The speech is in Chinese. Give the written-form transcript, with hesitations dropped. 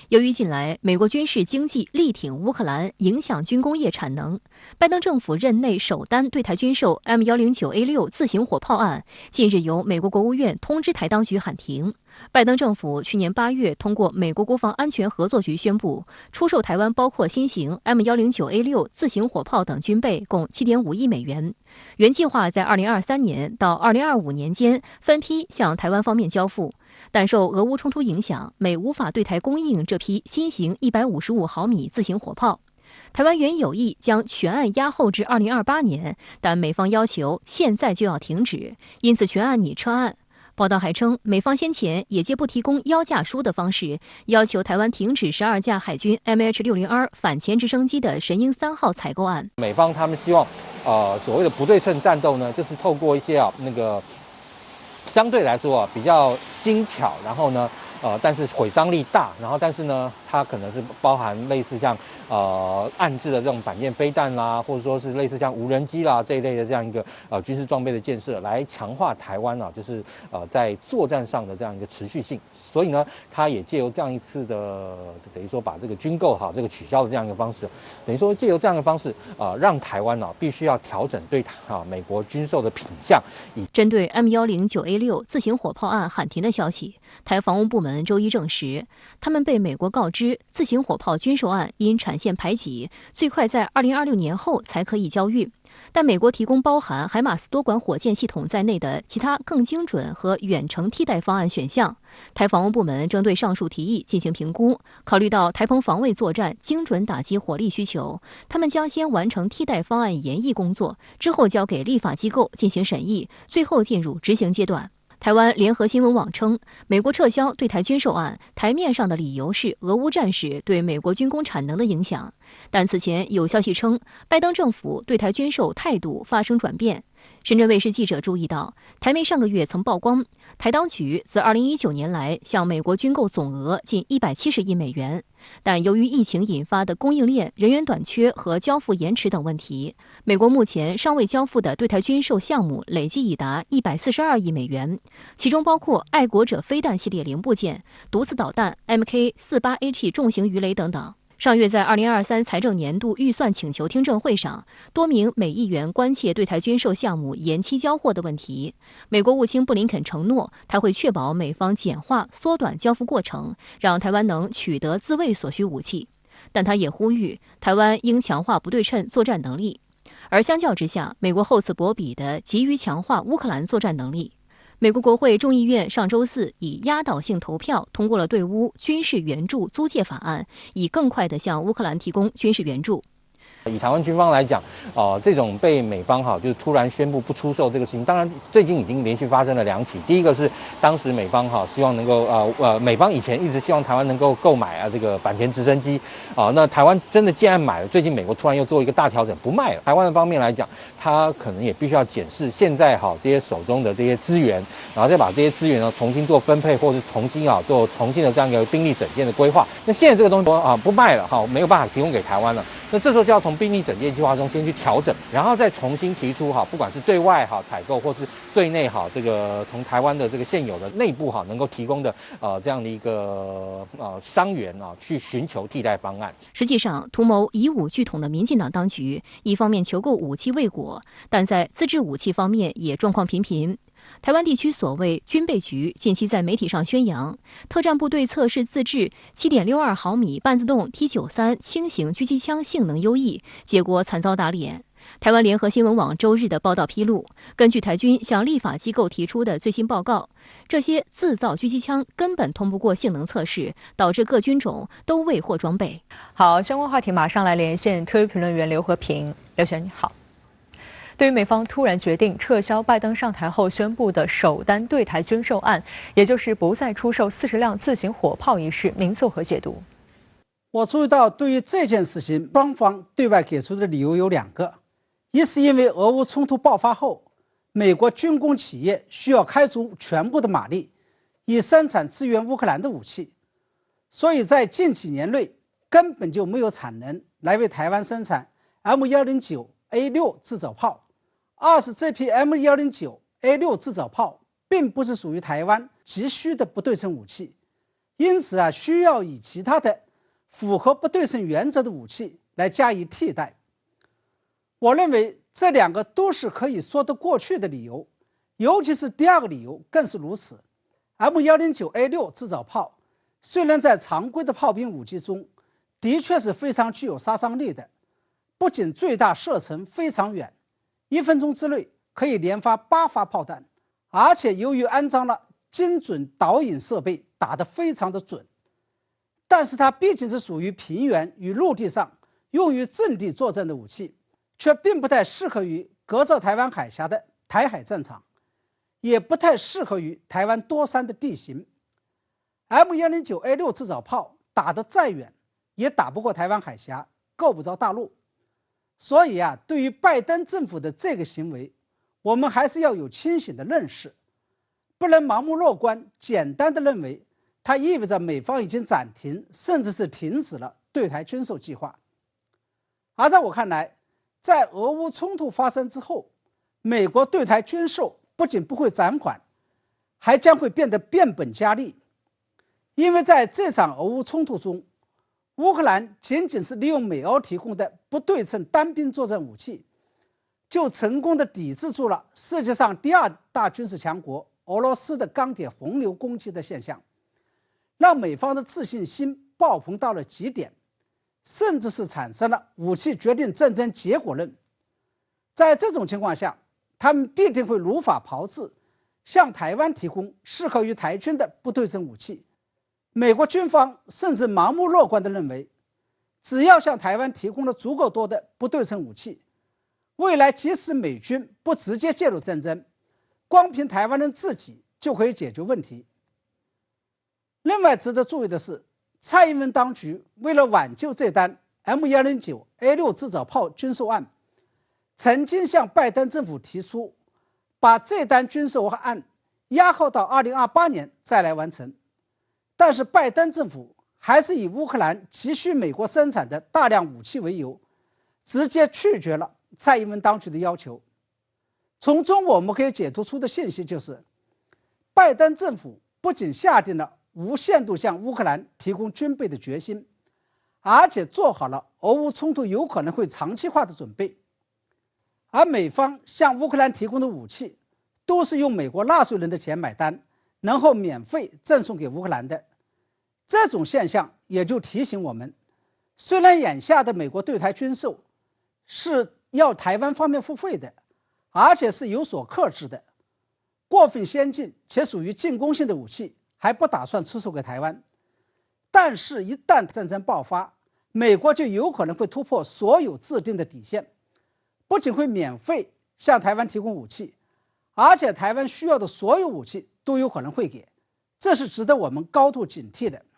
由于近来美国军事经济力挺乌克兰，影响军工业产能，拜登政府任内首单对台军售 M109A6自行火炮案，近日由美国国务院通知台当局喊停。拜登政府去年8月通过美国国防安全合作局宣布，出售台湾包括新型 M109A6自行火炮等军备共7.5亿美元，原计划在2023年到2025年间分批向台湾方面交付。但受俄乌冲突影响，美无法对台供应这批新型155毫米自行火炮。台湾原有意将全案押后至2028年，但美方要求现在就要停止，因此全案拟撤案。报道还称，美方先前也借不提供要价书的方式，要求台湾停止12架海军 MH-60R 反潜直升机的神鹰3号采购案。美方他们希望，所谓的不对称战斗呢，就是透过一些相对来说比较精巧，然后呢，但是毁伤力大，然后但是呢，它可能是包含类似像暗制的这种反舰飞弹啦，或者说是类似像无人机啦这一类的这样一个军事装备的建设，来强化台湾就是在作战上的这样一个持续性。所以呢，它也借由这样一次的等于说把这个军购这个取消的这样一个方式，等于说借由这样的方式让台湾必须要调整对美国军售的品项。针对 M109A6自行火炮案喊停的消息，台防务部门周一证实，他们被美国告知自行火炮军售案因产线排挤，最快在2026年后才可以交运。但美国提供包含海马斯多管火箭系统在内的其他更精准和远程替代方案选项。台防务部门正对上述提议进行评估，考虑到台澎防卫作战精准打击火力需求，他们将先完成替代方案研议工作，之后交给立法机构进行审议，最后进入执行阶段。台湾联合新闻网称，美国撤销对台军售案，台面上的理由是俄乌战事对美国军工产能的影响。但此前有消息称，拜登政府对台军售态度发生转变。深圳卫视记者注意到，台媒上个月曾曝光，台当局自2019年来向美国军购总额近170亿美元，但由于疫情引发的供应链、人员短缺和交付延迟等问题，美国目前尚未交付的对台军售项目累计已达142亿美元，其中包括爱国者飞弹系列零部件、毒刺导弹、MK48AT 重型鱼雷等等。上月在2023财政年度预算请求听证会上，多名美议员关切对台军售项目延期交货的问题。美国务卿布林肯承诺，他会确保美方简化、缩短交付过程，让台湾能取得自卫所需武器。但他也呼吁，台湾应强化不对称作战能力。而相较之下，美国厚此薄彼地急于强化乌克兰作战能力。美国国会众议院上周四以压倒性投票通过了对乌军事援助租借法案，以更快地向乌克兰提供军事援助。以台湾军方来讲，这种被美方就是突然宣布不出售这个事情，当然最近已经连续发生了2起。第一个是当时美方希望能够美方以前一直希望台湾能够购买这个反潜直升机那台湾真的既然买了，最近美国突然又做一个大调整，不卖了。台湾的方面来讲，他可能也必须要检视现在这些手中的这些资源，然后再把这些资源呢重新做分配，或是重新做重新的这样一个兵力整建的规划。那现在这个东西不卖了没有办法提供给台湾了。那这时候就要从兵力整建计划中先去调整，然后再重新提出不管是对外采购，或是对内这个从台湾的这个现有的内部能够提供的这样的一个伤员去寻求替代方案。实际上，图谋以武拒统的民进党当局，一方面求购武器未果，但在自制武器方面也状况频频。台湾地区所谓军备局近期在媒体上宣扬，特战部队测试自制7.62毫米半自动 T93轻型狙击枪性能优异，结果惨遭打脸。台湾联合新闻网周日的报道披露，根据台军向立法机构提出的最新报告，这些自造狙击枪根本通不过性能测试，导致各军种都未获装备。好，相关话题马上来连线特约评论员刘和平。刘先生你好。对于美方突然决定撤销拜登上台后宣布的首单对台军售案，也就是不再出售40辆自行火炮一事，您作何解读？我注意到，对于这件事情，双方对外给出的理由有2个：一是因为俄乌冲突爆发后，美国军工企业需要开足全部的马力，以生产支援乌克兰的武器，所以在近几年内根本就没有产能来为台湾生产 M109A6 自走炮。二是这批 M109A6 自走炮并不是属于台湾急需的不对称武器，因此需要以其他的符合不对称原则的武器来加以替代。我认为这两个都是可以说得过去的理由，尤其是第二个理由更是如此。M109A6 制造炮虽然在常规的炮兵武器中的确是非常具有杀伤力的，不仅最大射程非常远，1分钟之内可以连发8发炮弹，而且由于安装了精准导引设备，打得非常的准。但是它毕竟是属于平原与陆地上用于阵地作战的武器，却并不太适合于隔着台湾海峡的台海战场，也不太适合于台湾多山的地形。M109A6 制造炮打得再远，也打不过台湾海峡，够不着大陆。所以对于拜登政府的这个行为，我们还是要有清醒的认识，不能盲目乐观，简单的认为它意味着美方已经暂停，甚至是停止了对台军售计划。而在我看来，在俄乌冲突发生之后，美国对台军售不仅不会暂缓，还将会变得变本加厉。因为在这场俄乌冲突中，乌克兰仅仅是利用美欧提供的不对称单兵作战武器，就成功的抵制住了世界上第2大军事强国俄罗斯的钢铁洪流攻击的现象，让美方的自信心爆棚到了极点，甚至是产生了武器决定战争结果论。在这种情况下，他们必定会如法炮制，向台湾提供适合于台军的不对称武器。美国军方甚至盲目乐观地认为，只要向台湾提供了足够多的不对称武器，未来即使美军不直接介入战争，光凭台湾人自己就可以解决问题。另外值得注意的是，蔡英文当局为了挽救这单 M109A6 制造炮军售案，曾经向拜登政府提出把这单军售案押后到2028年再来完成。但是拜登政府还是以乌克兰急需美国生产的大量武器为由，直接拒绝了蔡英文当局的要求。从中我们可以解读出的信息就是，拜登政府不仅下定了无限度向乌克兰提供军备的决心，而且做好了俄乌冲突有可能会长期化的准备。而美方向乌克兰提供的武器，都是用美国纳税人的钱买单，然后免费赠送给乌克兰的。这种现象也就提醒我们，虽然眼下的美国对台军售是要台湾方面付费的，而且是有所克制的，过分先进且属于进攻性的武器还不打算出售给台湾。但是一旦战争爆发，美国就有可能会突破所有制定的底线，不仅会免费向台湾提供武器，而且台湾需要的所有武器都有可能会给，这是值得我们高度警惕的。